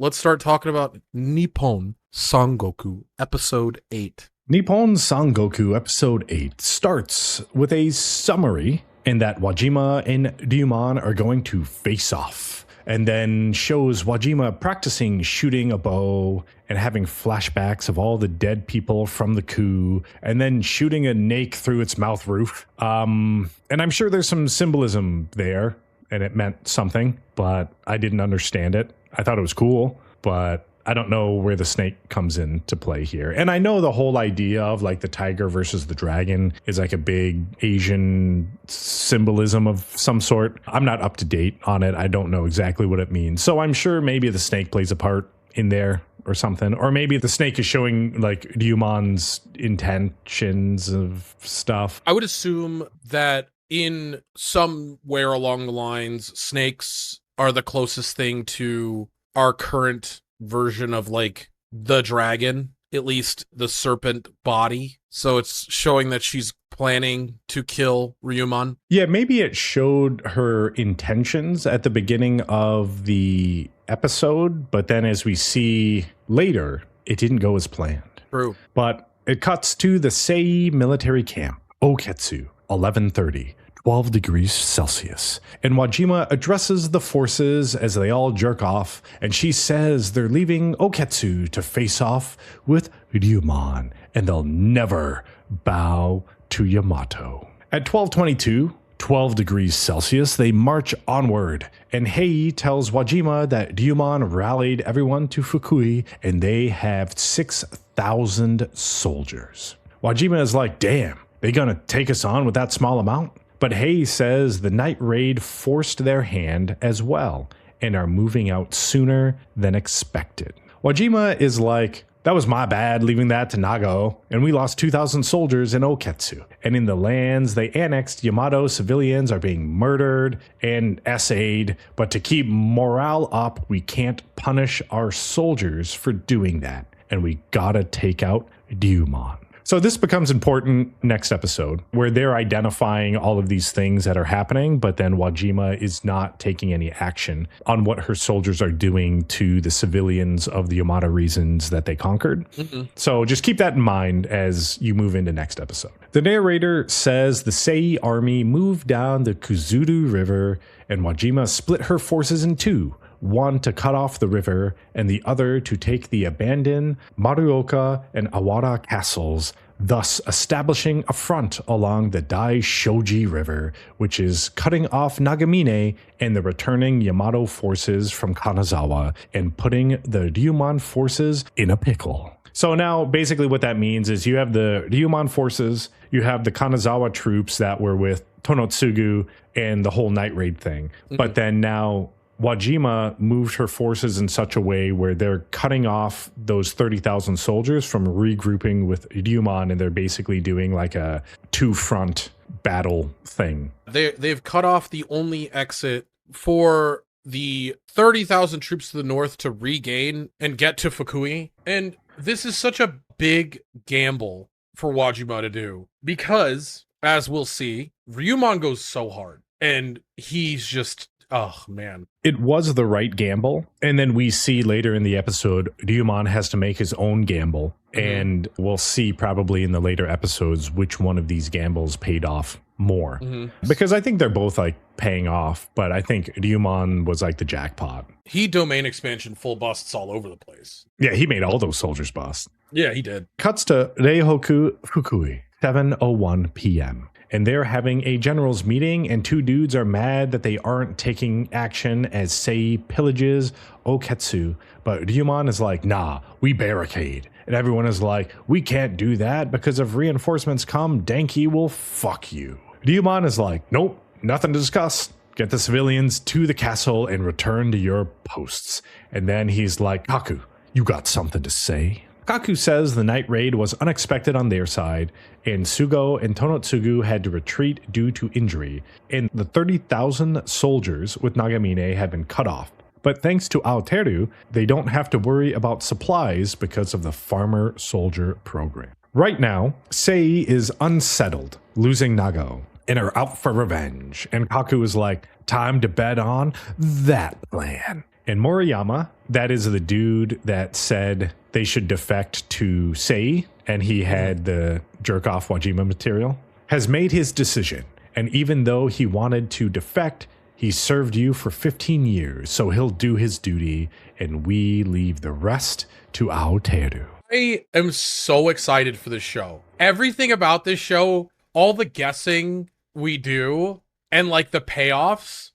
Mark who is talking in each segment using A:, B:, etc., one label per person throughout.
A: let's start talking about Nippon Sangoku, Episode 8.
B: Nippon Sangoku Episode 8 starts with a summary in that Wajima and Ryuman are going to face off, and then shows Wajima practicing shooting a bow and having flashbacks of all the dead people from the coup, and then shooting a snake through its mouth roof. And I'm sure there's some symbolism there, and it meant something, but I didn't understand it. I thought it was cool, but I don't know where the snake comes into play here. And I know the whole idea of like the tiger versus the dragon is like a big Asian symbolism of some sort. I'm not up to date on it. I don't know exactly what it means. So I'm sure maybe the snake plays a part in there or something. Or maybe the snake is showing like Ryuman's intentions of stuff.
A: I would assume that in somewhere along the lines, snakes are the closest thing to our current version of like the dragon, at least the serpent body. So it's showing that she's planning to kill Ryuman.
B: Yeah, maybe it showed her intentions at the beginning of the episode, but then as we see later, it didn't go as planned.
A: True.
B: But it cuts to the Sei military camp, Oketsu, 11:30. 12 degrees Celsius. And Wajima addresses the forces as they all jerk off, and she says they're leaving Oketsu to face off with Ryuman, and they'll never bow to Yamato. At 12:22, 12 degrees Celsius, they march onward, and Hei tells Wajima that Ryuman rallied everyone to Fukui, and they have 6,000 soldiers. Wajima is like, damn, they gonna take us on with that small amount? But Hei says the night raid forced their hand as well and are moving out sooner than expected. Wajima is like, that was my bad leaving that to Nagao, and we lost 2,000 soldiers in Oketsu. And in the lands they annexed, Yamato civilians are being murdered and essayed, but to keep morale up, we can't punish our soldiers for doing that, and we gotta take out Ryuman. So this becomes important next episode, where they're identifying all of these things that are happening, but then Wajima is not taking any action on what her soldiers are doing to the civilians of the Yamato regions that they conquered. Mm-hmm. So just keep that in mind as you move into next episode. The narrator says the Sei army moved down the Kuzuru River, and Wajima split her forces in two. One to cut off the river, and the other to take the abandoned Maruoka and Awara castles, thus establishing a front along the Dai-Shoji River, which is cutting off Nagamine and the returning Yamato forces from Kanazawa, and putting the Ryuman forces in a pickle. So now basically what that means is you have the Ryuman forces, you have the Kanazawa troops that were with Tonotsugu and the whole night raid thing, but then now Wajima moved her forces in such a way where they're cutting off those 30,000 soldiers from regrouping with Ryuman, and they're basically doing like a two-front battle thing.
A: They've cut off the only exit for the 30,000 troops to the north to regain and get to Fukui. And this is such a big gamble for Wajima to do because, as we'll see, Ryuman goes so hard, and he's just... oh, man.
B: It was the right gamble. And then we see later in the episode, Ryuman has to make his own gamble. Mm-hmm. And we'll see probably in the later episodes which one of these gambles paid off more. Mm-hmm. Because I think they're both like paying off. But I think Ryuman was like the jackpot.
A: He domain expansion full busts all over the place.
B: Yeah, he made all those soldiers bust.
A: Yeah, he did.
B: Cuts to Reihoku Fukui, 7:01 p.m. And they're having a general's meeting, and two dudes are mad that they aren't taking action as Sei pillages Oketsu. But Ryuman is like, nah, we barricade. And everyone is like, we can't do that because if reinforcements come, Denki will fuck you. Ryuman is like, nope, nothing to discuss. Get the civilians to the castle and return to your posts. And then he's like, Kaku, you got something to say? Kaku says the night raid was unexpected on their side, and Sugo and Tonotsugu had to retreat due to injury, and the 30,000 soldiers with Nagamine had been cut off. But thanks to Aoteru, they don't have to worry about supplies because of the farmer soldier program. Right now, Sei is unsettled, losing Nagao, and are out for revenge, and Kaku is like, time to bet on that plan. And Moriyama, that is the dude that said they should defect to Sei, and he had the jerk-off Wajima material, has made his decision. And even though he wanted to defect, he served you for 15 years, so he'll do his duty, and we leave the rest to Aoteru.
A: I am so excited for this show. Everything about this show, all the guessing we do, and like the payoffs,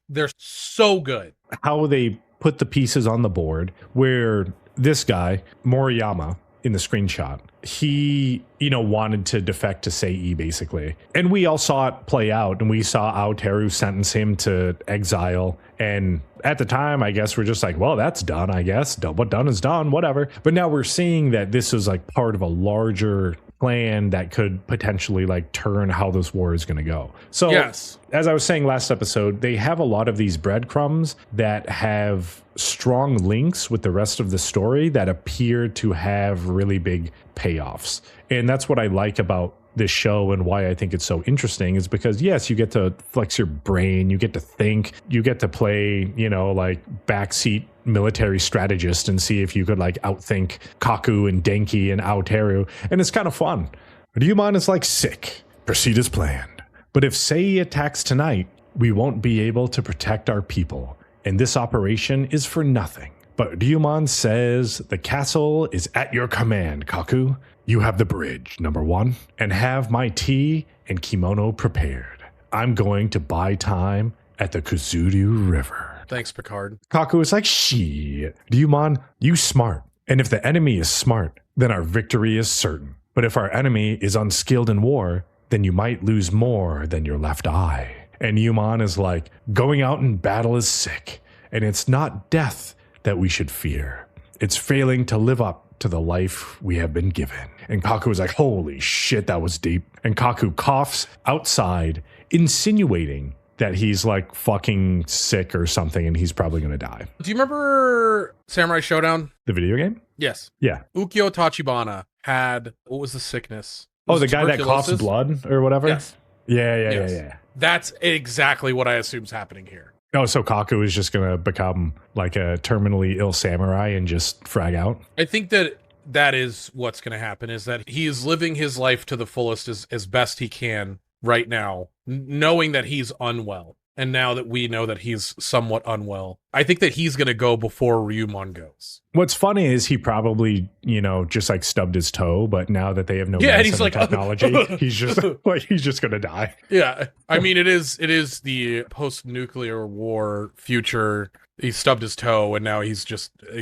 A: they're so good.
B: How they put the pieces on the board, where this guy, Moriyama, in the screenshot, he, wanted to defect to Sei, basically. And we all saw it play out, and we saw Aoteru sentence him to exile. And at the time, I guess we're just like, well, that's done, I guess. What done is done, whatever. But now we're seeing that this is like part of a larger plan that could potentially like turn how this war is going to go. So
A: yes,
B: as I was saying last episode, they have a lot of these breadcrumbs that have strong links with the rest of the story that appear to have really big payoffs. And that's what I like about this show and why I think it's so interesting is because, yes, you get to flex your brain, you get to think, you get to play, like backseat military strategist and see if you could like outthink Kaku and Denki and Aoteru. And it's kind of fun. Ryumon is like sick. Proceed as planned. But if Sei attacks tonight, we won't be able to protect our people. And this operation is for nothing. But Ryumon says the castle is at your command, Kaku. You have the bridge, number 1, and have my tea and kimono prepared. I'm going to buy time at the Kuzuru River.
A: Thanks, Picard.
B: Kaku is like, shit. Ryumon, you smart. And if the enemy is smart, then our victory is certain. But if our enemy is unskilled in war, then you might lose more than your left eye. And Ryumon is like, going out in battle is sick. And it's not death that we should fear. It's failing to live up to the life we have been given. And Kaku is like, holy shit, that was deep. And Kaku coughs outside, insinuating that he's like fucking sick or something and he's probably going to die.
A: Do you remember Samurai Showdown?
B: The video game?
A: Yes.
B: Yeah.
A: Ukyo Tachibana had, what was the sickness?
B: Oh, the guy that coughs blood or whatever?
A: Yes.
B: Yeah.
A: That's exactly what I assume is happening here.
B: Oh, so Kaku is just going to become like a terminally ill samurai and just frag out?
A: I think that is what's going to happen, is that he is living his life to the fullest as best he can right now, knowing that he's unwell. And now that we know that he's somewhat unwell, I think that he's going to go before Ryumon goes.
B: What's funny is he probably, just like stubbed his toe, but now that they have no medicine technology, he's just going to die.
A: Yeah. I mean, it is the post-nuclear war future. He stubbed his toe and now he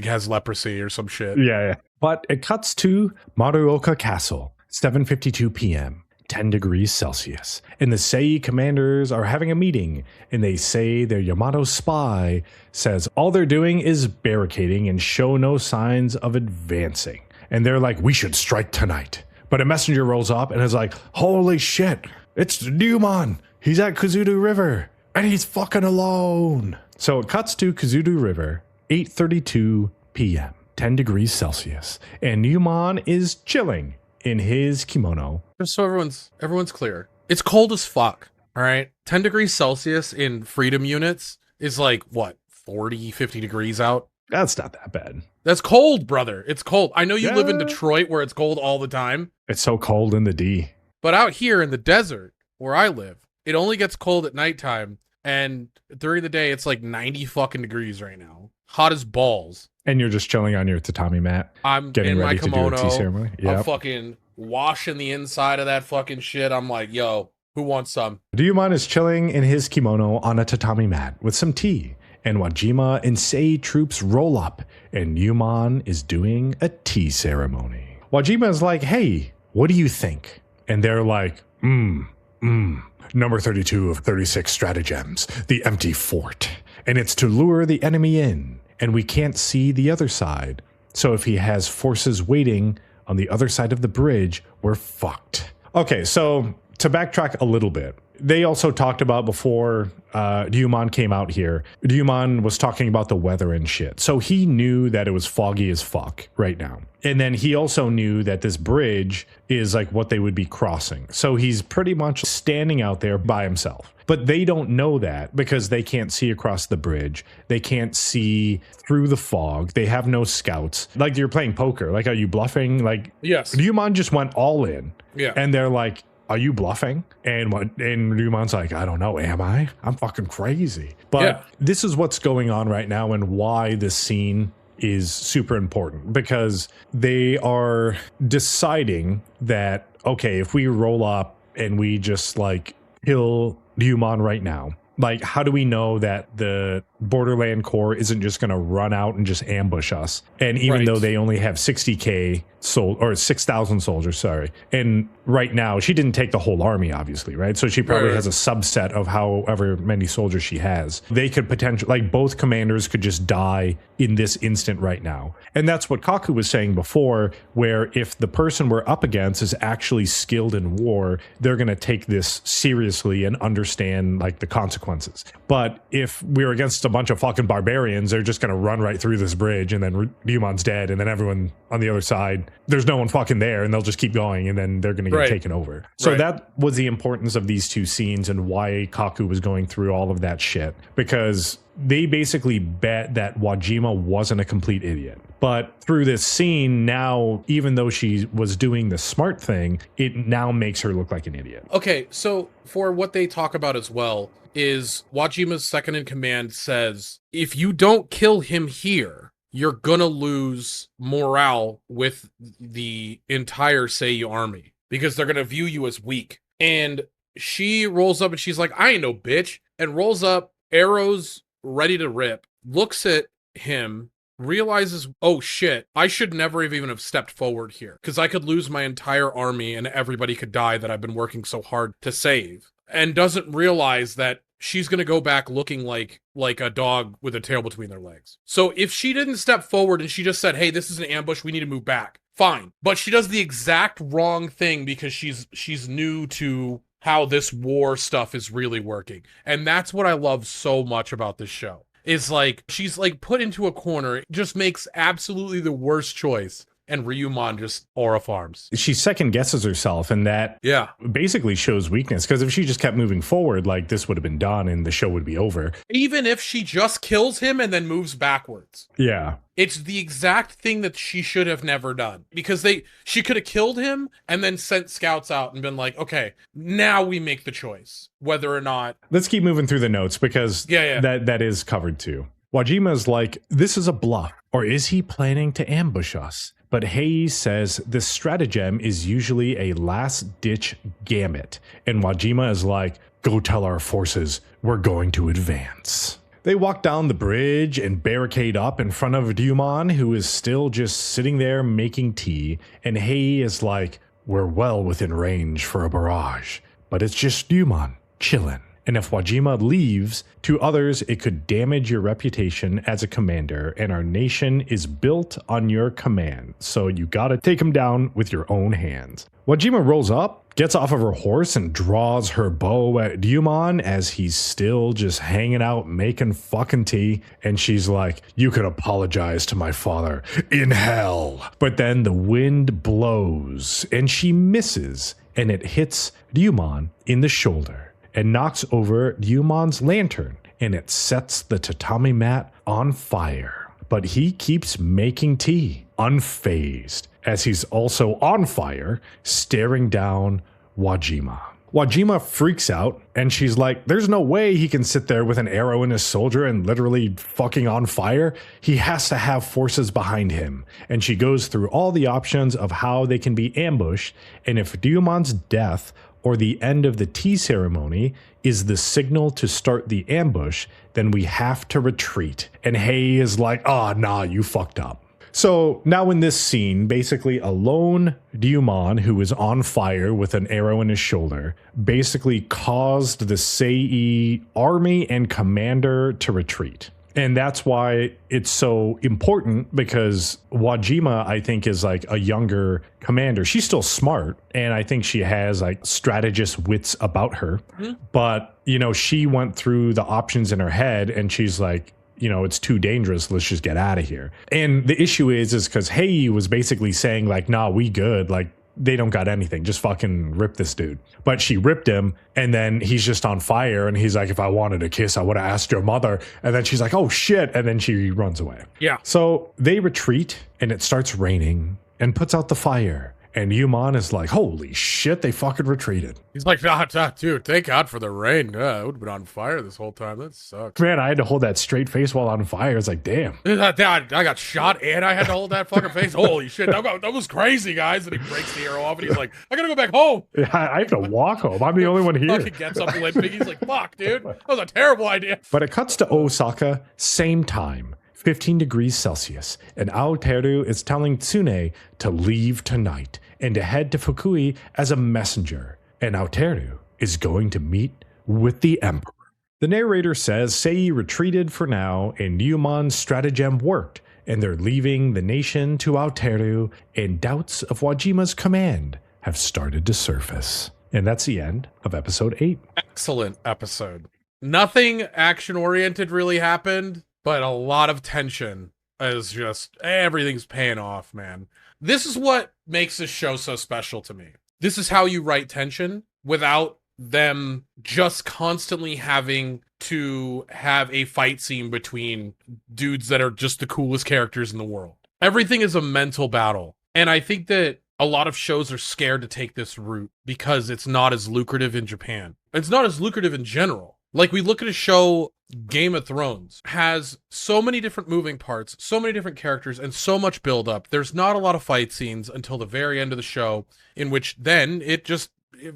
A: has leprosy or some shit.
B: Yeah. But it cuts to Maruoka Castle, 7:52 p.m. 10 degrees Celsius. And the Sei commanders are having a meeting, and they say their Yamato spy says all they're doing is barricading and show no signs of advancing. And they're like, we should strike tonight. But a messenger rolls up and is like, holy shit, it's Ryumon. He's at Kuzuru River, and he's fucking alone. So it cuts to Kuzuru River, 8:32 p.m., 10 degrees Celsius. And Ryumon is chilling in his kimono.
A: Just so everyone's clear. It's cold as fuck, all right? 10 degrees Celsius in freedom units is like, what, 40, 50 degrees out?
B: That's not that bad.
A: That's cold, brother. It's cold. I know you live in Detroit where it's cold all the time.
B: It's so cold in the D.
A: But out here in the desert where I live, it only gets cold at nighttime. And during the day, it's like 90 fucking degrees right now. Hot as balls.
B: And you're just chilling on your tatami mat.
A: I'm
B: getting ready
A: my kimono,
B: to do a tea ceremony. Yep.
A: I'm fucking washing the inside of that fucking shit. I'm like, yo, who wants some?
B: Ryumon is chilling in his kimono on a tatami mat with some tea. And Wajima and Sei troops roll up. And Ryumon is doing a tea ceremony. Wajima is like, hey, what do you think? And they're like, number 32 of 36 stratagems, the empty fort. And it's to lure the enemy in. And we can't see the other side. So if he has forces waiting on the other side of the bridge, we're fucked. Okay, so to backtrack a little bit, they also talked about before Ryumon came out here. Ryumon was talking about the weather and shit. So he knew that it was foggy as fuck right now. And then he also knew that this bridge is like what they would be crossing. So he's pretty much standing out there by himself. But they don't know that because they can't see across the bridge. They can't see through the fog. They have no scouts. Like you're playing poker. Like, are you bluffing? Like,
A: yes.
B: Ryumon just went all in.
A: Yeah.
B: And they're like, are you bluffing? And Ryumon's like, I don't know. Am I? I'm fucking crazy. But this is what's going on right now and why this scene is super important, because they are deciding that, okay, if we roll up and we just like kill Ryumon right now, like, how do we know that the Borderland Corps isn't just going to run out and just ambush us? And even though they only have 60K or 6,000 soldiers, sorry. And right now, she didn't take the whole army, obviously, right? So she probably has a subset of however many soldiers she has. They could potentially, like, both commanders could just die in this instant right now. And that's what Kaku was saying before, where if the person we're up against is actually skilled in war, they're going to take this seriously and understand, like, the consequences. But if we're against a bunch of fucking barbarians, they're just going to run right through this bridge, and then Ryumon's dead, and then everyone on the other side, there's no one fucking there, and they'll just keep going, and then they're going to get taken over. So that was the importance of these two scenes and why Kaku was going through all of that shit, because they basically bet that Wajima wasn't a complete idiot. But through this scene, now, even though she was doing the smart thing, it now makes her look like an idiot.
A: Okay, so for what they talk about as well is Wajima's second in command says, if you don't kill him here, you're gonna lose morale with the entire Seiyu army because they're gonna view you as weak. And she rolls up and she's like, I ain't no bitch, and rolls up, arrows ready to rip, looks at him, realizes, oh shit, I should never have even have stepped forward here because I could lose my entire army and everybody could die that I've been working so hard to save, and doesn't realize that she's going to go back looking like a dog with a tail between their legs. So if she didn't step forward and she just said, hey, this is an ambush, we need to move back, fine. But she does the exact wrong thing because she's new to how this war stuff is really working. And that's what I love so much about this show. Is like, she's like put into a corner, it just makes absolutely the worst choice. And Ryumon just aura farms.
B: She second guesses herself, and that basically shows weakness, because if she just kept moving forward, like, this would have been done and the show would be over.
A: Even if she just kills him and then moves backwards.
B: Yeah.
A: It's the exact thing that she should have never done, because she could have killed him and then sent scouts out and been like, okay, now we make the choice whether or not.
B: Let's keep moving through the notes, because that is covered too. Wajima's like, this is a bluff, or is he planning to ambush us? But Hei says this stratagem is usually a last-ditch gambit, and Wajima is like, go tell our forces we're going to advance. They walk down the bridge and barricade up in front of Ryumon, who is still just sitting there making tea, and Hei is like, we're well within range for a barrage, but it's just Ryumon chillin'. And if Wajima leaves, to others it could damage your reputation as a commander, and our nation is built on your command, so you gotta take him down with your own hands. Wajima rolls up, gets off of her horse, and draws her bow at Ryumon as he's still just hanging out making fucking tea, and she's like, you could apologize to my father in hell. But then the wind blows, and she misses, and it hits Ryumon in the shoulder and knocks over Ryumon's lantern, and it sets the tatami mat on fire. But he keeps making tea, unfazed, as he's also on fire, staring down Wajima. Wajima freaks out, and she's like, there's no way he can sit there with an arrow in his shoulder and literally fucking on fire. He has to have forces behind him. And she goes through all the options of how they can be ambushed, and if Ryumon's death or the end of the tea ceremony is the signal to start the ambush, then we have to retreat. And Hei is like, oh, nah, you fucked up. So now in this scene, basically a lone Ryumon who is on fire with an arrow in his shoulder basically caused the Sei army and commander to retreat. And that's why it's so important, because Wajima, I think, is like a younger commander. She's still smart, and I think she has like strategist wits about her. But, you know, she went through the options in her head and she's like, you know, it's too dangerous. Let's just get out of here. And the issue is because Hei was basically saying like, nah, we good. Like, they don't got anything. Just fucking rip this dude. But she ripped him, and then he's just on fire, and he's like, if I wanted a kiss, I would have asked your mother. And then she's like, oh shit. And then she runs away.
A: Yeah.
B: So they retreat, and it starts raining and puts out the fire. And Yuman is like, holy shit, they fucking retreated.
A: He's like, dude, thank God for the rain. I would have been on fire this whole time. That sucks.
B: Man, I had to hold that straight face while on fire. It's like, damn.
A: I got shot and I had to hold that fucking face. Holy shit, that was crazy, guys. And he breaks the arrow off and he's like, I gotta go back home.
B: I have to walk home. I'm the only one here.
A: Fucking gets up limping. He's like, fuck, dude. That was a terrible idea.
B: But it cuts to Osaka, same time. 15 degrees Celsius, and Aoteru is telling Tsune to leave tonight and to head to Fukui as a messenger, and Aoteru is going to meet with the Emperor. The narrator says Sei retreated for now, and Yuman's stratagem worked, and they're leaving the nation to Aoteru, and doubts of Wajima's command have started to surface. And that's the end of episode 8.
A: Excellent episode. Nothing action-oriented really happened, but a lot of tension is just, everything's paying off, man. This is what makes this show so special to me. This is how you write tension without them just constantly having to have a fight scene between dudes that are just the coolest characters in the world. Everything is a mental battle. And I think that a lot of shows are scared to take this route because it's not as lucrative in Japan. It's not as lucrative in general. Like, we look at a show, Game of Thrones, has so many different moving parts, so many different characters, and so much build-up. There's not a lot of fight scenes until the very end of the show, in which then it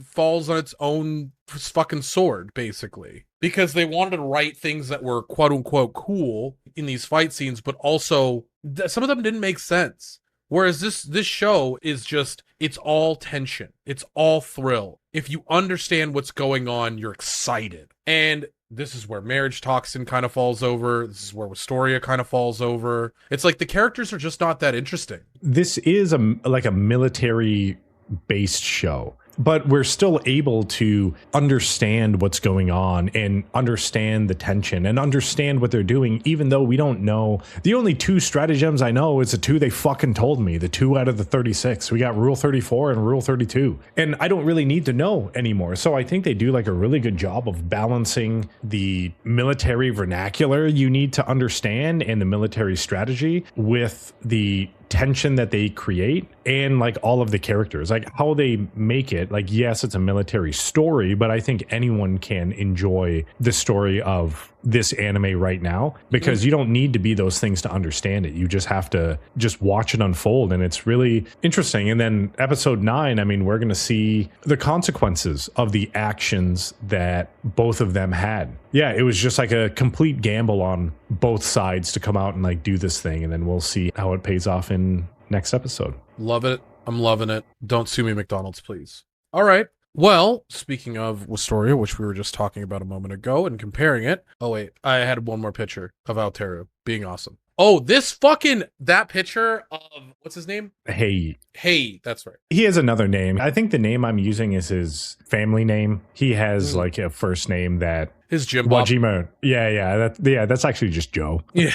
A: falls on its own fucking sword, basically. Because they wanted to write things that were quote-unquote cool in these fight scenes, but also, some of them didn't make sense. Whereas this show is just, it's all tension. It's all thrill. If you understand what's going on, you're excited. And this is where Marriage Toxin kind of falls over. This is where Wistoria kind of falls over. It's like the characters are just not that interesting.
B: This is a military-based show, but we're still able to understand what's going on and understand the tension and understand what they're doing, even though we don't know. The only 2 stratagems I know is the 2 they fucking told me, the 2 out of the 36. We got Rule 34 and Rule 32. And I don't really need to know anymore. So I think they do like a really good job of balancing the military vernacular you need to understand and the military strategy with the tension that they create and like all of the characters, like how they make it. Like, yes, it's a military story, but I think anyone can enjoy the story of this anime right now, because you don't need to be those things to understand it. You just have to just watch it unfold, and it's really interesting. And then episode 9, I mean, we're going to see the consequences of the actions that both of them had. Yeah, it was just like a complete gamble on both sides to come out and like do this thing, and then we'll see how it pays off in next episode.
A: Love it. I'm loving it. Don't sue me, McDonald's, please. All right. Well, speaking of Wistoria, which we were just talking about a moment ago and comparing it. Oh, wait. I had one more picture of Aoteru being awesome. Oh, that picture of, what's his name? Hey, that's right.
B: He has another name. I think the name I'm using is his family name. He has like a first name that...
A: His Jim Bob.
B: Wajima. Yeah, that's actually just Joe.
A: Yeah,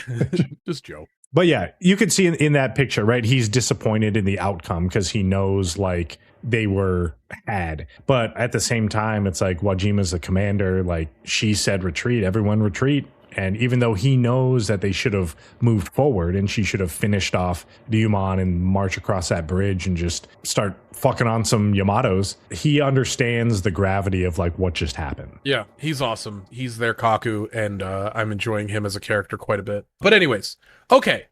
A: just Joe.
B: But yeah, you could see in that picture, right? He's disappointed in the outcome because he knows like they were had. But at the same time, it's like Wajima's the commander. Like, she said retreat, everyone retreat. And even though he knows that they should have moved forward and she should have finished off Ryuman and march across that bridge and just start fucking on some Yamatos, he understands the gravity of like what just happened.
A: Yeah, he's awesome. He's their Kaku, and I'm enjoying him as a character quite a bit. But anyways, okay.